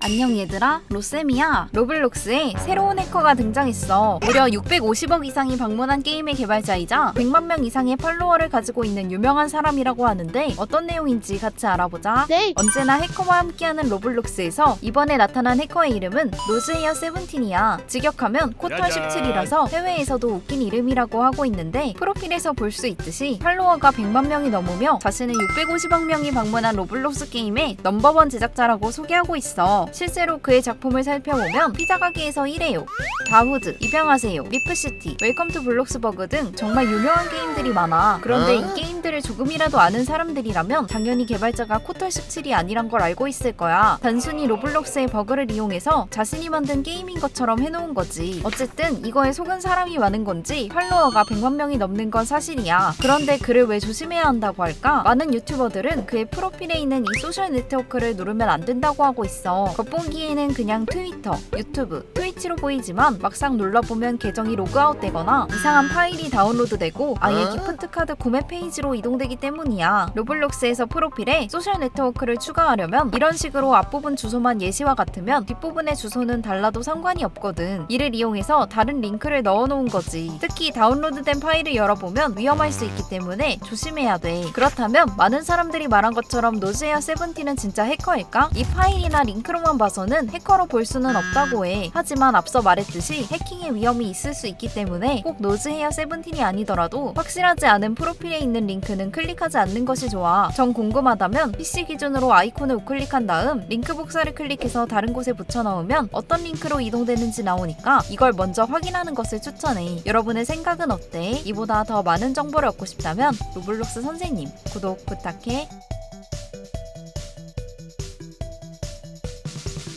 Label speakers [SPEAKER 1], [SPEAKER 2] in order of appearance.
[SPEAKER 1] 안녕 얘들아, 로쌤이야. 로블록스에 새로운 해커가 등장했어. 무려 650억 이상이 방문한 게임의 개발자이자 100만 명 이상의 팔로워를 가지고 있는 유명한 사람이라고 하는데 어떤 내용인지 같이 알아보자.
[SPEAKER 2] 네.
[SPEAKER 1] 언제나 해커와 함께하는 로블록스에서 이번에 나타난 해커의 이름은 노즈헤어 세븐틴이야. 직역하면 코털 17이라서 해외에서도 웃긴 이름이라고 하고 있는데 프로필에서 볼 수 있듯이 팔로워가 100만 명이 넘으며 자신은 650억 명이 방문한 로블록스 게임의 넘버원 제작자라고 소개하고 있어. 실제로 그의 작품을 살펴보면 피자 가게에서 일해요, 다후드, 입양하세요, 리프시티, 웰컴 투 블록스버그 등 정말 유명한 게임들이 많아. 그런데 이 게임들을 조금이라도 아는 사람들이라면 당연히 개발자가 코털 17이 아니란 걸 알고 있을 거야. 단순히 로블록스의 버그를 이용해서 자신이 만든 게임인 것처럼 해놓은 거지. 어쨌든 이거에 속은 사람이 많은 건지 팔로워가 100만 명이 넘는 건 사실이야. 그런데 그를 왜 조심해야 한다고 할까? 많은 유튜버들은 그의 프로필에 있는 이 소셜 네트워크를 누르면 안 된다고 하고 있어. 겉보기에는 그냥 트위터, 유튜브, 트위치로 보이지만 막상 눌러보면 계정이 로그아웃 되거나 이상한 파일이 다운로드되고 아예 기프트 카드 구매 페이지로 이동되기 때문이야. 로블록스에서 프로필에 소셜 네트워크를 추가하려면 이런 식으로 앞부분 주소만 예시와 같으면 뒷부분의 주소는 달라도 상관이 없거든. 이를 이용해서 다른 링크를 넣어놓은 거지. 특히 다운로드된 파일을 열어보면 위험할 수 있기 때문에 조심해야 돼. 그렇다면 많은 사람들이 말한 것처럼 노즈헤어 세븐틴은 진짜 해커일까? 이 파일이나 링크로만 봐서는 해커로 볼 수는 없다고 해. 하지만 앞서 말했듯이 해킹의 위험이 있을 수 있기 때문에 꼭 노즈헤어 세븐틴이 아니더라도 확실하지 않은 프로필에 있는 링크는 클릭하지 않는 것이 좋아. 정 궁금하다면 PC 기준으로 아이콘을 우클릭한 다음 링크 복사를 클릭해서 다른 곳에 붙여넣으면 어떤 링크로 이동되는지 나오니까 이걸 먼저 확인하는 것을 추천해. 여러분의 생각은 어때? 이보다 더 많은 정보를 얻고 싶다면 로블록스 선생님 구독 부탁해.